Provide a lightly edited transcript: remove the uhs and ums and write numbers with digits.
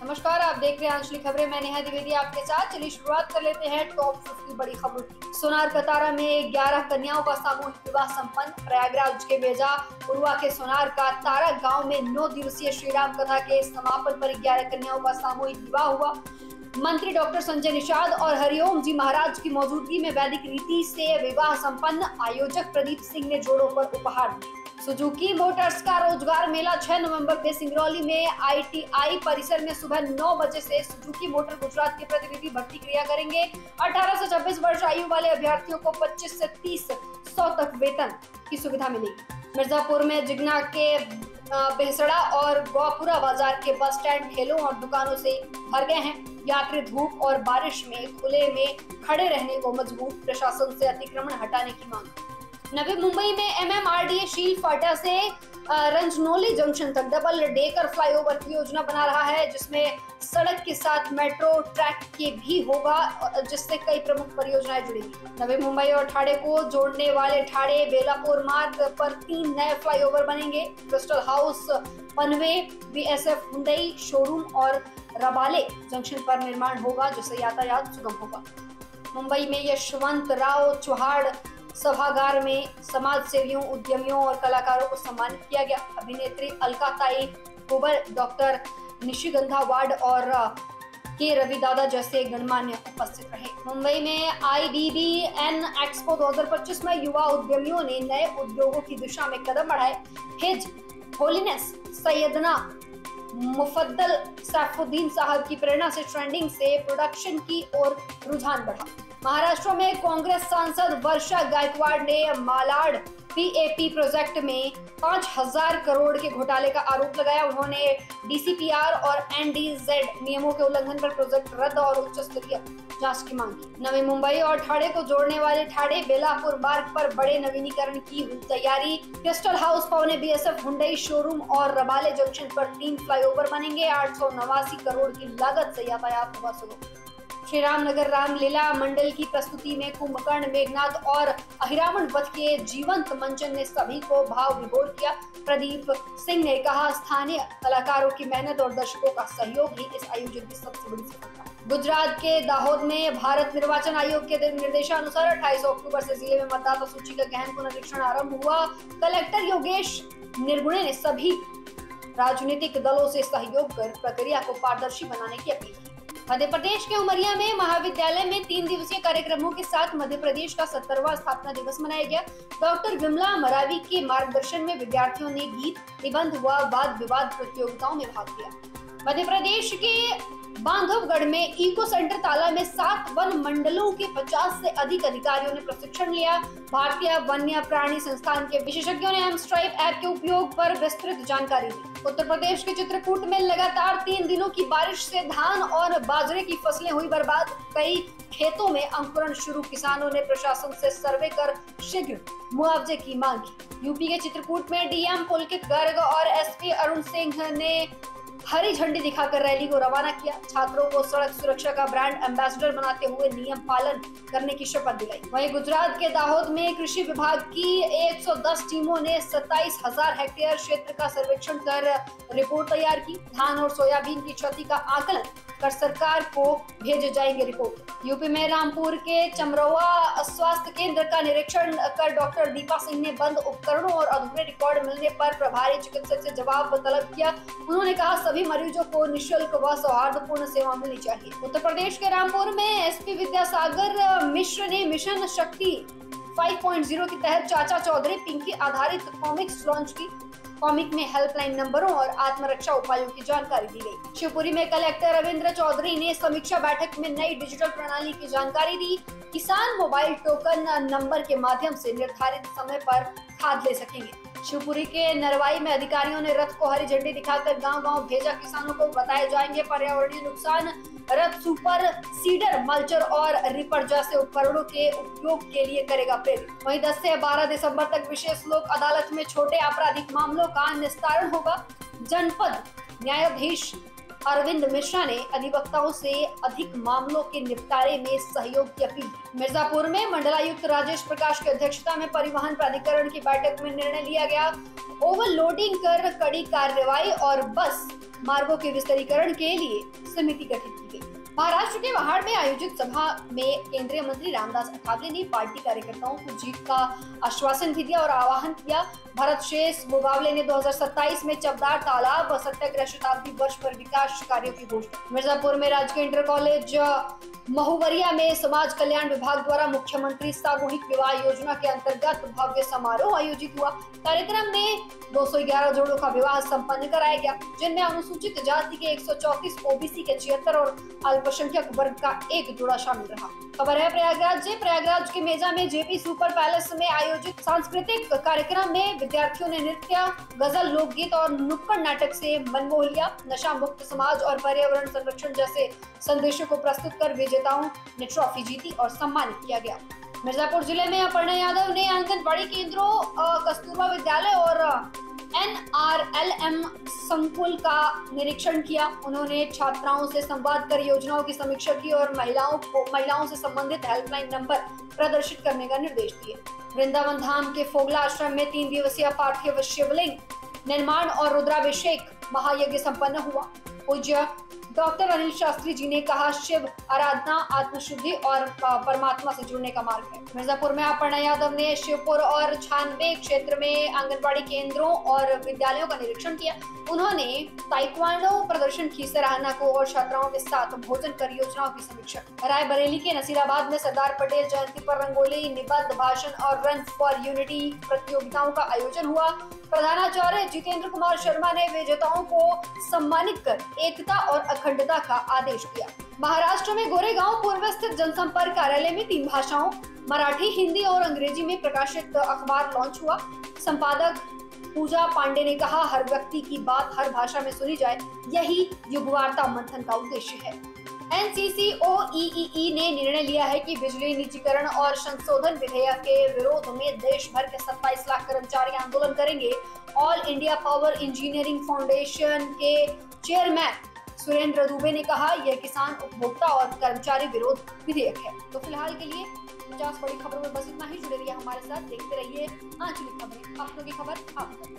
नमस्कार, आप देख रहे हैं आंचलिक खबरें। मैं नेहा द्विवेदी आपके साथ। चलिए शुरुआत कर लेते हैं टॉप 50 बड़ी खबरों की। सोनार कतारा में 11 कन्याओं का सामूहिक विवाह संपन्न। प्रयागराज के बेजा उरुआ के सोनार का तारा गांव में 9 दिवसीय श्रीराम कथा के समापन पर 11 कन्याओं का सामूहिक विवाह हुआ। मंत्री डॉक्टर संजय निषाद और हरिओम जी महाराज की मौजूदगी में वैदिक रीति से विवाह संपन्न। आयोजक प्रदीप सिंह ने जोड़ों पर उपहार दिए। सुजुकी मोटर्स का रोजगार मेला 6 नवंबर को सिंगरौली में ITI परिसर में सुबह 9 बजे से सुजुकी मोटर गुजरात के प्रतिनिधि भर्ती क्रिया करेंगे। 18 से 26 वर्ष आयु वाले अभ्यर्थियों को 25 से 30 तक वेतन की सुविधा मिलेगी। मिर्जापुर में जिगना के बेहसड़ा और गौपुरा बाजार के बस स्टैंड ठेलों और दुकानों से भर गए हैं। यात्री धूप और बारिश में खुले में खड़े रहने को मजबूर। प्रशासन से अतिक्रमण हटाने की मांग। नवी मुंबई में MMRDA शील फाटा से रंजनोली जंक्शन तक डबल डेकर फ्लाईओवर की योजना बना रहा है, जिसमें सड़क के साथ मेट्रो ट्रैक के भी होगा, जिससे कई प्रमुख परियोजनाएं जुड़ेंगी। नवी मुंबई और ठाणे को जोड़ने वाले ठाणे बेलापुर मार्ग पर 3 नए फ्लाईओवर बनेंगे। क्रिस्टल हाउस, पनवे, BSF हुंडई शोरूम और रबाले जंक्शन पर निर्माण होगा, जिससे यातायात सुगम होगा। मुंबई में यशवंत राव चौहान सभागार में समाज सेवियों, उद्यमियों और कलाकारों को सम्मानित किया गया। अभिनेत्री अलका-ताई कुबर, डॉक्टर निशिगंधा वार्ड और के रवि दादा जैसे गणमान्य उपस्थित रहे। मुंबई में IDBN एक्सपो 2025 में युवा उद्यमियों ने नए उद्योगों की दिशा में कदम बढ़ाए। हिज होलीनेस सैयदना मुफद्दल सैफुद्दीन साहब की प्रेरणा से ट्रेंडिंग से प्रोडक्शन की ओर रुझान बढ़ा। महाराष्ट्र में कांग्रेस सांसद वर्षा गायकवाड़ ने मालाड PAP प्रोजेक्ट में 5000 करोड़ के घोटाले का आरोप लगाया। उन्होंने DCPR और NDZ नियमों के उल्लंघन पर प्रोजेक्ट रद्द और उच्च स्तरीय जांच की मांग की। नवी मुंबई और ठाणे को जोड़ने वाले ठाणे बेलापुर मार्ग पर बड़े नवीनीकरण की हुई तैयारी। क्रिस्टल हाउस, पवने, BSF हुंडई शोरूम और रबाले जंक्शन पर 3 फ्लाईओवर बनेंगे। 889 करोड़ की लागत से यातायात होगा सुगम। श्री रामनगर रामलीला मंडल की प्रस्तुति में कुंभकर्ण, मेघनाथ और अहिरावण वध के जीवंत मंचन ने सभी को भाव विभोर किया। प्रदीप सिंह ने कहा, स्थानीय कलाकारों की मेहनत और दर्शकों का सहयोग ही इस आयोजन की सबसे बड़ी सफलता है। गुजरात के दाहोद में भारत निर्वाचन आयोग के निर्देशानुसार 28 अक्टूबर से जिले में मतदाता सूची का गहन पुनरीक्षण आरंभ हुआ। कलेक्टर योगेश निर्गुणे ने सभी राजनीतिक दलों से सहयोग कर प्रक्रिया को पारदर्शी बनाने की अपील की। मध्य प्रदेश के उमरिया में महाविद्यालय में 3 दिवसीय कार्यक्रमों के साथ मध्य प्रदेश का 70वां स्थापना दिवस मनाया गया। डॉक्टर विमला मरावी के मार्गदर्शन में विद्यार्थियों ने गीत, निबंध व वाद विवाद प्रतियोगिताओं में भाग लिया। मध्य प्रदेश के बांधवगढ़ में इको सेंटर ताला में 7 वन मंडलों के 50 से अधिक अधिकारियों ने प्रशिक्षण लिया। भारतीय वन्य प्राणी संस्थान के विशेषज्ञों ने एमस्ट्राइप ऐप के उपयोग पर विस्तृत जानकारी दी। उत्तर प्रदेश के चित्रकूट में लगातार 3 दिनों की बारिश से धान और बाजरे की फसलें हुई बर्बाद। कई खेतों में अंकुरण शुरू। किसानों ने प्रशासन से सर्वे कर शीघ्र मुआवजे की मांग की। यूपी के चित्रकूट में DM पुलकित गर्ग और SP अरुण सिंह ने हरी झंडी दिखाकर रैली को रवाना किया। छात्रों को सड़क सुरक्षा का ब्रांड एम्बेसडर बनाते हुए नियम पालन करने की शपथ दिलाई। वहीं गुजरात के दाहोद में कृषि विभाग की 110 टीमों ने 27,000 हेक्टेयर क्षेत्र का सर्वेक्षण कर रिपोर्ट तैयार की। धान और सोयाबीन की क्षति का आकलन कर सरकार को भेजे जाएंगे रिपोर्ट। यूपी में रामपुर के चमरौआ स्वास्थ्य केंद्र का निरीक्षण कर डॉक्टर दीपा सिंह ने बंद उपकरणों और अधूरे रिकॉर्ड मिलने पर प्रभारी चिकित्सक से जवाब तलब किया। उन्होंने कहा, सभी मरीजों को निःशुल्क व सौहार्दपूर्ण सेवा मिलनी चाहिए। उत्तर प्रदेश के रामपुर में SP विद्यासागर मिश्र ने मिशन शक्ति 5.0 के तहत चाचा चौधरी पिंकी आधारित कॉमिक्स लॉन्च की। कॉमिक में हेल्पलाइन नंबरों और आत्मरक्षा उपायों की जानकारी दी गई। शिवपुरी में कलेक्टर रविंद्र चौधरी ने समीक्षा बैठक में नई डिजिटल प्रणाली की जानकारी दी। किसान मोबाइल टोकन नंबर के माध्यम से निर्धारित समय पर खाद ले सकेंगे। शिवपुरी के नरवाई में अधिकारियों ने रथ को हरी झंडी दिखाकर गांव-गांव भेजा। किसानों को बताए जाएंगे पर्यावरणीय नुकसान। रथ सुपर सीडर, मल्चर और रिपर जैसे उपकरणों के उपयोग के लिए करेगा प्रेरित। वहीं 10 से 12 दिसंबर तक विशेष लोक अदालत में छोटे आपराधिक मामलों का निस्तारण होगा। जनपद न्यायाधीश अरविंद मिश्रा ने अधिवक्ताओं से अधिक मामलों के निपटारे में सहयोग की अपील की। मिर्जापुर में मंडलायुक्त राजेश प्रकाश की अध्यक्षता में परिवहन प्राधिकरण की बैठक में निर्णय लिया गया। ओवरलोडिंग कर कड़ी कार्रवाई और बस मार्गों के विस्तारीकरण के लिए समिति गठित की गई। महाराष्ट्र के वहाड़ में आयोजित सभा में केंद्रीय मंत्री रामदास अठावले ने पार्टी कार्यकर्ताओं को जीत का आश्वासन भी दिया और आह्वान किया। भरत शेष गोगावले ने 2027 में चबदार तालाब व सत्याग्रह शताब्दी वर्ष पर विकास कार्यों की घोषणा। मिर्जापुर में राजकीय इंटर कॉलेज महुवरिया में समाज कल्याण विभाग द्वारा मुख्यमंत्री सामूहिक विवाह योजना के अंतर्गत भव्य समारोह आयोजित हुआ। कार्यक्रम में 211 जोड़ों का विवाह संपन्न कराया गया, जिनमें अनुसूचित जाति के 134, ओबीसी के 76 और अल्पसंख्यक वर्ग का एक जोड़ा शामिल रहा। खबर है प्रयागराज से। प्रयागराज के मेजा में जेपी सुपर पैलेस में आयोजित सांस्कृतिक कार्यक्रम में विद्यार्थियों ने नृत्य, गजल, लोकगीत और नुक्कड़ नाटक से मन मोह लिया। नशा मुक्त समाज और पर्यावरण संरक्षण जैसे संदेशों को प्रस्तुत कर विजेताओं ने ट्रॉफी जीती और सम्मानित किया गया। मिर्जापुर जिले में अपर्णा यादव ने आंगनबाड़ी केंद्रों, कस्तूरबा विद्यालय और NRLM संकुल का निरीक्षण किया। उन्होंने छात्राओं से संवाद कर योजनाओं की समीक्षा की और महिलाओं से संबंधित हेल्पलाइन नंबर प्रदर्शित करने का निर्देश दिए। वृंदावन धाम के फोगला आश्रम में 3 दिवसीय पार्थिव शिवलिंग निर्माण और रुद्राभिषेक महायज्ञ संपन्न हुआ। पूज्य डॉक्टर अनिल शास्त्री जी ने कहा, शिव आराधना आत्मशुद्धि और परमात्मा से जुड़ने का मार्ग है। मिर्जापुर में अपर्णा यादव ने शिवपुर और छानबे क्षेत्र में आंगनबाड़ी केंद्रों और विद्यालयों का निरीक्षण किया। उन्होंने ताइक्वांडो प्रदर्शन की सराहना को और छात्राओं के साथ भोजन कर योजनाओं की समीक्षा। रायबरेली के नसीराबाद में सरदार पटेल जयंती पर रंगोली, निबंध, भाषण और रन फॉर यूनिटी प्रतियोगिताओं का आयोजन हुआ। प्रधानाचार्य जितेंद्र कुमार शर्मा ने विजेताओं को सम्मानित कर एकता और अखंडता का आदेश दिया। महाराष्ट्र में गोरेगांव पूर्व स्थित जनसंपर्क कार्यालय में 3 भाषाओं मराठी, हिंदी और अंग्रेजी में प्रकाशित अखबार लॉन्च हुआ। संपादक पूजा पांडे ने कहा, हर व्यक्ति की बात हर भाषा में सुनी जाए, यही युगवार्ता मंथन का उद्देश्य है। NCCOEE ने निर्णय लिया है कि बिजली निजीकरण और संशोधन विधेयक के विरोध में देश भर के 27 लाख कर्मचारी आंदोलन करेंगे। All India power engineering foundation के चेयरमैन सुरेंद्र दुबे ने कहा, यह किसान, उपभोक्ता और कर्मचारी विरोध विधेयक है। तो फिलहाल के लिए 50 बड़ी खबरों में बस इतना ही। जुड़े रहिए हमारे साथ, देखते रहिए आंचलिक खबरें, अपनों की खबर आपको।